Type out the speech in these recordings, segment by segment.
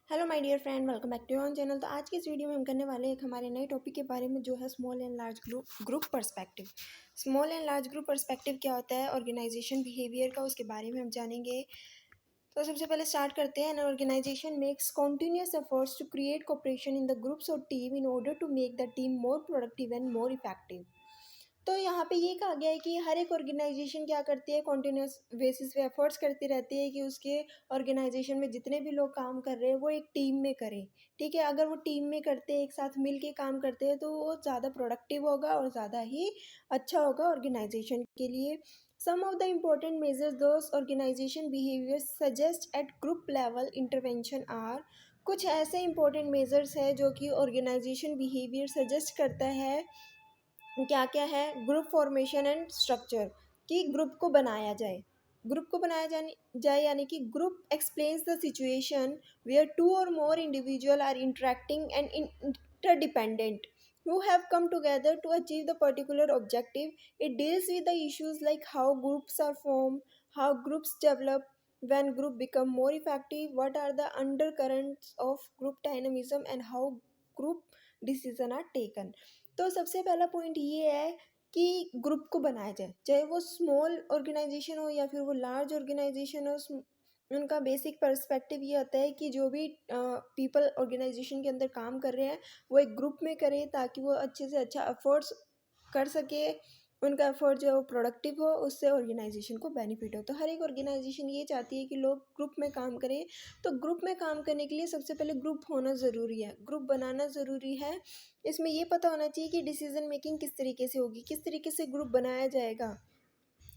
Hello my dear friend, welcome back to on channel. तो आज की इस वीडियो में हम करने वाले हैं एक हमारे नए टॉपिक के बारे में, जो है small and large group perspective. Small and large group perspective क्या होता है, ऑर्गेनाइजेशन बिहेवियर का, उसके बारे में हम जानेंगे। तो सबसे पहले स्टार्ट करते हैं। An organization makes continuous efforts to create cooperation in the groups और team in order to make the team more productive and more effective. तो यहाँ पे ये कहा गया है कि हर एक ऑर्गेनाइजेशन क्या करती है, कॉन्टिन्यूस बेसिस पे एफर्ट्स करती रहती है कि उसके ऑर्गेनाइजेशन में जितने भी लोग काम कर रहे हैं वो एक टीम में करें। ठीक है, अगर वो टीम में करते हैं, एक साथ मिल के काम करते हैं, तो वो ज़्यादा प्रोडक्टिव होगा और ज़्यादा ही अच्छा होगा ऑर्गेनाइजेशन के लिए। Some of the important measures those organization behaviour suggest at group level intervention are. कुछ ऐसे इंपॉर्टेंट मेजर्स हैं जो कि ऑर्गेनाइजेशन बिहेवियर सजेस्ट करता है। क्या क्या है, ग्रुप फॉर्मेशन एंड स्ट्रक्चर, कि ग्रुप को बनाया जाए। ग्रुप को बनाया जाए यानी कि group explains the situation where two or more individual are interacting and interdependent who have come together to achieve the particular objective. It deals with the issues like how groups are formed, how groups develop, when group become more effective, what are the undercurrents of group dynamism, and how group decisions are taken. तो सबसे पहला point ये है कि group को बनाया जाए, चाहे वो स्मॉल ऑर्गेनाइजेशन हो या फिर वो लार्ज ऑर्गेनाइजेशन हो। उनका बेसिक पर्सपेक्टिव ये होता है कि जो भी पीपल ऑर्गेनाइजेशन के अंदर काम कर रहे हैं वो एक ग्रुप में करें, ताकि वो अच्छे से अच्छा एफर्ट्स कर सके, उनका एफर्ट जो है वो प्रोडक्टिव हो, उससे ऑर्गेनाइजेशन को बेनिफिट हो। तो हर एक ऑर्गेनाइजेशन ये चाहती है कि लोग ग्रुप में काम करें। तो ग्रुप में काम करने के लिए सबसे पहले ग्रुप होना ज़रूरी है, ग्रुप बनाना ज़रूरी है। इसमें ये पता होना चाहिए कि डिसीजन मेकिंग किस तरीके से होगी, किस तरीके से ग्रुप बनाया जाएगा।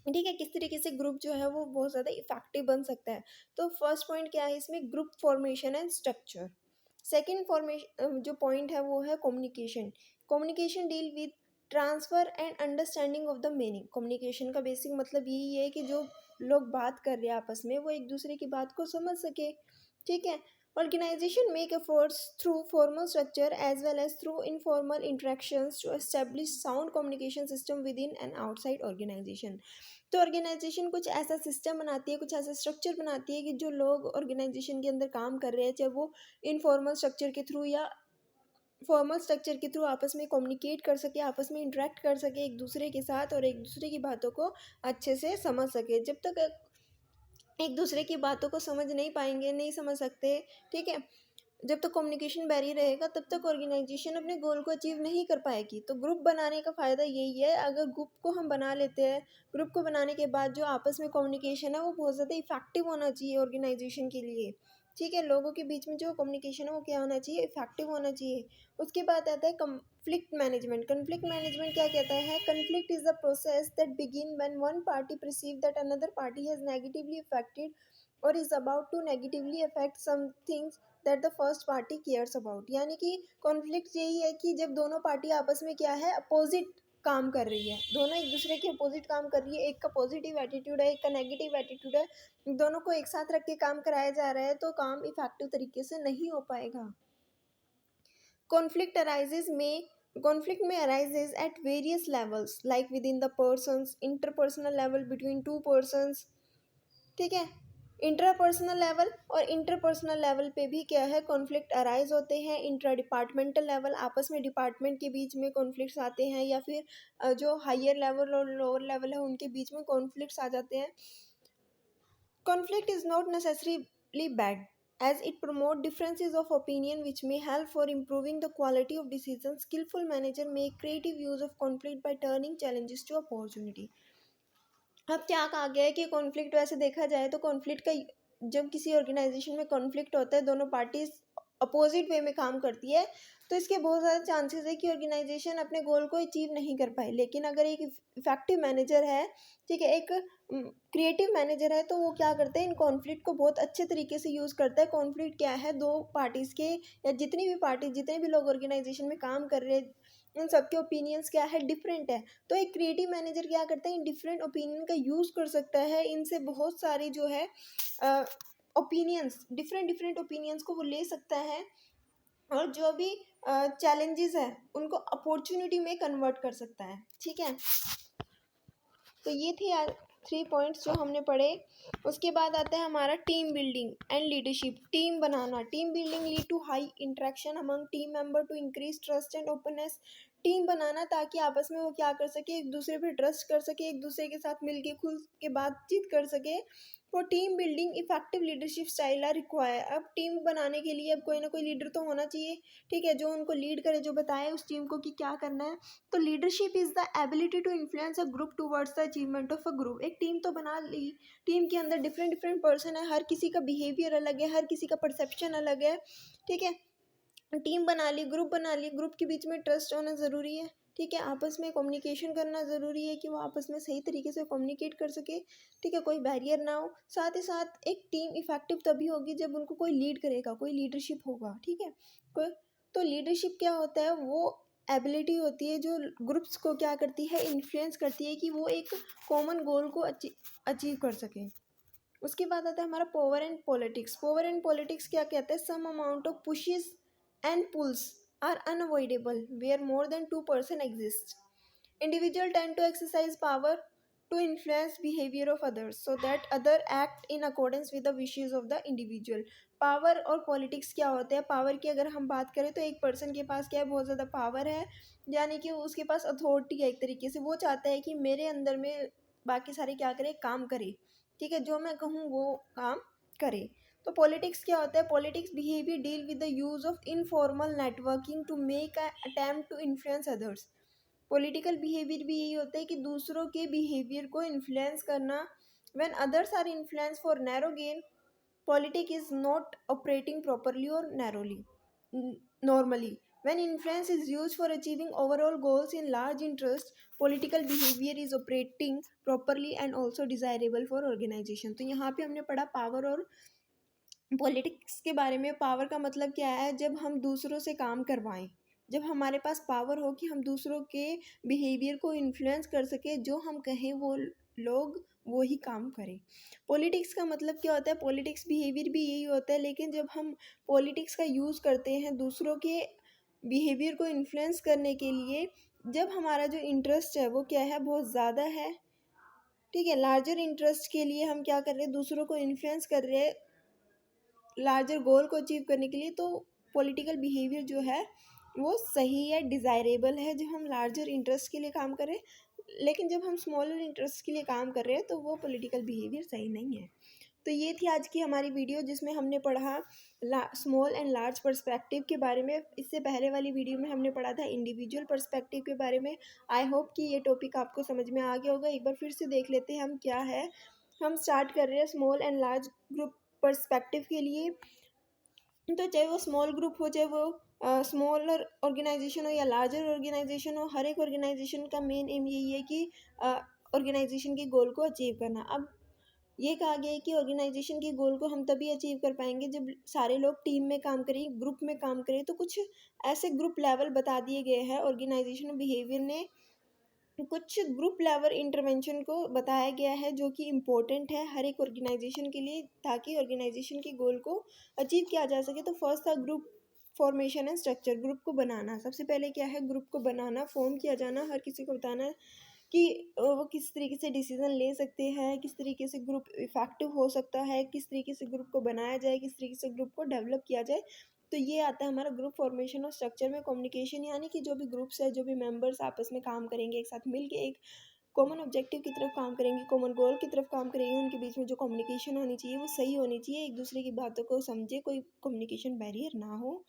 ठीक है, किस तरीके से ग्रुप जो है वो बहुत ज़्यादा इफेक्टिव बन सकता है। तो फर्स्ट पॉइंट क्या है इसमें, group formation and structure. Second formation जो पॉइंट है वो है communication. Communication deal with transfer and understanding of the meaning. Communication का बेसिक मतलब यही है कि जो लोग बात कर रहे हैं आपस में वो एक दूसरे की बात को समझ सके। ठीक है, organization make efforts through formal structure as well as through informal interactions to establish sound communication system within and outside organization. तो ऑर्गेनाइजेशन कुछ ऐसा सिस्टम बनाती है, कुछ ऐसा स्ट्रक्चर बनाती है कि जो लोग ऑर्गेनाइजेशन के अंदर काम कर रहे हैं, चाहे वो इनफॉर्मल स्ट्रक्चर के थ्रू या फॉर्मल स्ट्रक्चर के थ्रू आपस में कम्युनिकेट कर सके, आपस में इंटरेक्ट कर सके एक दूसरे के साथ, और एक दूसरे की बातों को अच्छे से समझ सके। जब तक एक दूसरे की बातों को समझ नहीं पाएंगे, नहीं समझ सकते, ठीक है, जब तक कम्युनिकेशन बैरियर रहेगा तब तक ऑर्गेनाइजेशन अपने गोल को अचीव नहीं कर पाएगी। तो ग्रुप बनाने का फ़ायदा यही है, अगर ग्रुप को हम बना लेते हैं, ग्रुप को बनाने के बाद जो आपस में कम्युनिकेशन है वो बहुत ज़्यादा इफेक्टिव होना चाहिए ऑर्गेनाइजेशन के लिए। ठीक है, लोगों के बीच में जो कम्युनिकेशन है वो क्या होना चाहिए, इफेक्टिव होना चाहिए। उसके बाद आता है कन्फ्लिक्ट मैनेजमेंट। कन्फ्लिक्ट मैनेजमेंट क्या कहता है, conflict is the process that begin when one party perceive that another party has negatively affected or is about to negatively affect something that the first party cares about. यानी कि conflict यही है कि जब दोनों पार्टी आपस में क्या है, अपोजिट काम कर रही है, दोनों एक दूसरे के अपोजिट काम कर रही है, एक का पॉजिटिव एटीट्यूड है, एक का नेगेटिव एटीट्यूड है, दोनों को एक साथ रख के काम कराया जा रहा है, तो काम इफेक्टिव तरीके से नहीं हो पाएगा। कॉन्फ्लिक्ट अराइजेज में कॉन्फ्लिक्ट में arises at various levels like with in the persons, interpersonal level between two persons. ठीक है, इंट्रापर्सनल लेवल और इंटरपर्सनल लेवल पे भी क्या है, कॉन्फ्लिक्ट अराइज होते हैं। इंट्रा डिपार्टमेंटल लेवल, आपस में डिपार्टमेंट के बीच में कॉन्फ्लिक्ट्स आते हैं, या फिर जो हायर लेवल और लोअर लेवल है उनके बीच में कॉन्फ्लिक्ट्स आ जाते हैं। Conflict is not necessarily bad as it promote differences of opinion which may help for improving the quality of decisions. Skillful manager make creative use of conflict by turning challenges to opportunity. अब क्या कहा गया है कि conflict वैसे देखा जाए तो कॉन्फ्लिक्ट का, जब किसी ऑर्गेनाइजेशन में कॉन्फ्लिक्ट होता है, दोनों पार्टीज अपोजिट वे में काम करती है, तो इसके बहुत ज़्यादा चांसेस है कि ऑर्गेनाइजेशन अपने गोल को अचीव नहीं कर पाए। लेकिन अगर एक इफेक्टिव मैनेजर है, ठीक है, एक क्रिएटिव मैनेजर है, तो वो क्या करते हैं, इन कॉन्फ्लिक्ट को बहुत अच्छे तरीके से यूज़ करता है। कॉन्फ्लिक्ट क्या है, दो पार्टीज़ के या जितनी भी पार्टी, जितने भी लोग ऑर्गेनाइजेशन में काम कर रहे हैं, उन सबके ओपिनियंस क्या है, डिफरेंट है। तो एक क्रिएटिव मैनेजर क्या करता है, इन डिफरेंट ओपिनियन का यूज़ कर सकता है, इनसे बहुत सारी जो है ओपिनियंस, डिफरेंट डिफरेंट ओपिनियंस को वो ले सकता है, और जो भी चैलेंजेस है उनको अपॉर्चुनिटी में कन्वर्ट कर सकता है। ठीक है, तो ये थी 3 पॉइंट्स जो हमने पढ़े। उसके बाद आता है हमारा team building and leadership. Team बनाना, team building lead to high interaction among team member to increase trust and openness. Team बनाना ताकि आपस में वो क्या कर सके, एक दूसरे पे ट्रस्ट कर सके, एक दूसरे के साथ मिलके खुल के बातचीत कर सके। For team building effective leadership style are require. अब टीम बनाने के लिए अब कोई ना कोई लीडर तो होना चाहिए, ठीक है, जो उनको लीड करे, जो बताए उस टीम को कि क्या करना है। तो leadership is the ability to influence a group towards the achievement of a group. एक टीम तो बना ली, टीम के अंदर डिफरेंट डिफरेंट पर्सन है, हर किसी का बिहेवियर अलग है, हर किसी का परसेप्शन अलग है, ठीक है। टीम बना ली, ग्रुप बना ली, ग्रुप के बीच में ट्रस्ट होना ज़रूरी है, ठीक है, आपस में कम्युनिकेशन करना ज़रूरी है कि वो आपस में सही तरीके से कम्युनिकेट कर सके, ठीक है, कोई बैरियर ना हो। साथ ही साथ एक टीम इफेक्टिव तभी होगी जब उनको कोई लीड करेगा, कोई लीडरशिप होगा, ठीक है। कोई तो लीडरशिप क्या होता है, वो एबिलिटी होती है जो ग्रुप्स को क्या करती है, इन्फ्लुएंस करती है कि वो एक कॉमन गोल को अचीव कर सके। उसके बाद आता है हमारा power and politics. Power and politics क्या कहते हैं, some amount of pushes and pulls are unavoidable where more than two person exist. Individual tend to exercise power to influence behavior of others so that other act in accordance with the wishes of the individual. Power और politics क्या होते हैं, power की अगर हम बात करें तो एक पर्सन के पास क्या है, बहुत ज़्यादा पावर है, यानी कि उसके पास अथॉरिटी है एक तरीके से, वो चाहता है कि मेरे अंदर में बाकी सारे क्या करें, काम करे, ठीक है, जो मैं कहूँ वो काम करे। तो पॉलिटिक्स क्या होता है, politics behaviour deal with the use of informal networking to make a attempt to influence others. Political behaviour भी यही होता है कि दूसरों के बिहेवियर को इन्फ्लुएंस करना। When others are influence for narrow gain, politic is not operating properly or narrowly normally. When influence is used for achieving overall goals in large interest, political behavior is operating properly and also desirable for organization। तो यहाँ पे हमने पढ़ा power और politics के बारे में। Power का मतलब क्या है, जब हम दूसरों से काम करवाएं, जब हमारे पास पावर हो कि हम दूसरों के बिहेवियर को इन्फ्लुएंस कर सके, जो हम कहें वो लोग वो ही काम करें। पॉलिटिक्स का मतलब क्या होता है, पॉलिटिक्स बिहेवियर भी यही होता है, लेकिन जब हम पॉलिटिक्स का यूज़ करते हैं दूसरों के बिहेवियर को इन्फ्लुएंस करने के लिए, जब हमारा जो इंटरेस्ट है वो क्या है, बहुत ज़्यादा है, ठीक है, लार्जर इंटरेस्ट के लिए हम क्या कर रहे हैं, दूसरों को इन्फ्लुएंस कर रहे हैं लार्जर गोल को अचीव करने के लिए। तो पॉलिटिकल बिहेवियर जो है वो सही है, डिज़ायरेबल है, जब हम लार्जर इंटरेस्ट के लिए काम करें। लेकिन जब हम स्मॉलर इंटरेस्ट के लिए काम कर रहे हैं तो वो पॉलिटिकल बिहेवियर सही नहीं है। तो ये थी आज की हमारी वीडियो जिसमें हमने पढ़ा स्मॉल एंड लार्ज पर्सपेक्टिव के बारे में। इससे पहले वाली वीडियो में हमने पढ़ा था इंडिविजुअल पर्सपेक्टिव के बारे में। आई होप कि ये टॉपिक आपको समझ में आ गया होगा। एक बार फिर से देख लेते हैं हम क्या है। हम स्टार्ट कर रहे हैं small and large group perspective के लिए। तो चाहे वो स्मॉल ग्रुप हो, चाहे वो स्मॉलर ऑर्गेनाइजेशन हो या लार्जर ऑर्गेनाइजेशन हो, हर एक ऑर्गेनाइजेशन का मेन एम यही है कि ऑर्गेनाइजेशन के गोल को अचीव करना। अब ये कहा गया है कि ऑर्गेनाइजेशन के गोल को हम तभी अचीव कर पाएंगे जब सारे लोग टीम में काम करें, ग्रुप में काम करें। तो कुछ ऐसे ग्रुप लेवल बता दिए गए हैं ऑर्गेनाइजेशन बिहेवियर ने, कुछ ग्रुप लेवल इंटरवेंशन को बताया गया है जो कि इम्पोर्टेंट है हर एक ऑर्गेनाइजेशन के लिए, ताकि ऑर्गेनाइजेशन के गोल को अचीव किया जा सके। तो फर्स्ट था group formation and structure. Group को बनाना, सबसे पहले क्या है, ग्रुप को बनाना, फॉर्म किया जाना, हर किसी को बताना कि वो किस तरीके से डिसीजन ले सकते हैं, किस तरीके से ग्रुप इफेक्टिव हो सकता है, किस तरीके से ग्रुप को बनाया जाए, किस तरीके से ग्रुप को डेवलप किया जाए। तो ये आता है हमारा ग्रुप फॉर्मेशन और स्ट्रक्चर में। कम्युनिकेशन, यानी कि जो भी ग्रुप्स है, जो भी मेंबर्स आपस में काम करेंगे, एक साथ मिलके एक कॉमन ऑब्जेक्टिव की तरफ काम करेंगे, कॉमन गोल की तरफ काम करेंगे, उनके बीच में जो कम्युनिकेशन होनी चाहिए वो सही होनी चाहिए, एक दूसरे की बातों को समझे, कोई कम्युनिकेशन बैरियर ना हो।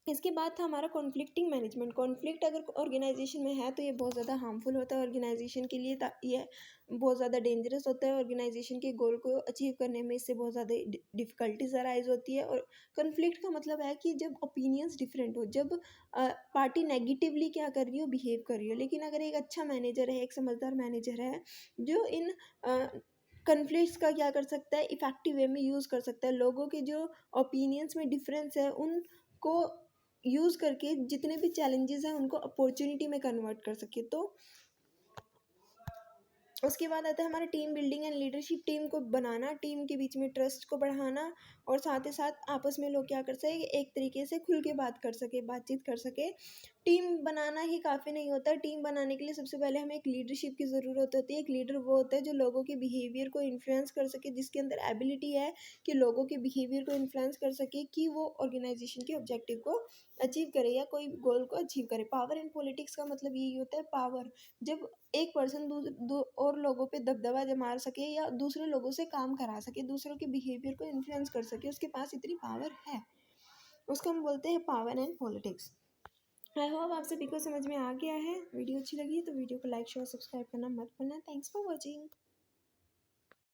इसके बाद था हमारा कॉन्फ्लिक्टिंग मैनेजमेंट। कॉन्फ्लिक्ट अगर ऑर्गेनाइजेशन में है तो ये बहुत ज़्यादा हार्मफुल होता है ऑर्गेनाइजेशन के लिए, ये बहुत ज़्यादा डेंजरस होता है ऑर्गेनाइजेशन के गोल को अचीव करने में, इससे बहुत ज़्यादा डिफ़िकल्टीज अराइज होती है। और कॉन्फ्लिक्ट का मतलब है कि जब ओपिनियंस डिफरेंट हो, जब पार्टी नेगेटिवली क्या कर रही हो, बिहेव कर रही हो। लेकिन अगर एक अच्छा मैनेजर है, एक समझदार मैनेजर है जो इन कन्फ्लिक्ट्स का क्या कर सकता है, इफेक्टिव वे में यूज़ कर सकता है, लोगों के जो ओपिनियंस में डिफरेंस है उनको यूज़ करके जितने भी चैलेंजेस हैं उनको अपॉर्चुनिटी में कन्वर्ट कर सके। तो उसके बाद आता है हमारा team building and leadership. Team को बनाना, टीम के बीच में ट्रस्ट को बढ़ाना, और साथ ही साथ आपस में लोग क्या कर सके, एक तरीके से खुल के बात कर सके, बातचीत कर सके। टीम बनाना ही काफ़ी नहीं होता, टीम बनाने के लिए सबसे पहले हमें एक लीडरशिप की ज़रूरत होती है। एक लीडर वो होता है जो लोगों के बिहेवियर को इन्फ्लुएंस कर सके, जिसके अंदर एबिलिटी है कि लोगों के बिहेवियर को इन्फ्लुएंस कर सके कि वो ऑर्गेनाइजेशन के ऑब्जेक्टिव को अचीव करे या कोई गोल को अचीव करे। पावर इन पॉलिटिक्स का मतलब यही होता है, पावर। जब एक पर्सन दो और लोगों पे दबदबा जमा सके या दूसरे लोगों से काम करा सके, दूसरों के बिहेवियर को इन्फ्लुएंस कर सके, उसके पास इतनी पावर है, उसको हम बोलते हैं power and politics. I hope आप सभी को समझ में आ गया है। वीडियो अच्छी लगी तो वीडियो को लाइक शेयर सब्सक्राइब करना मत भूलना। Thanks for watching.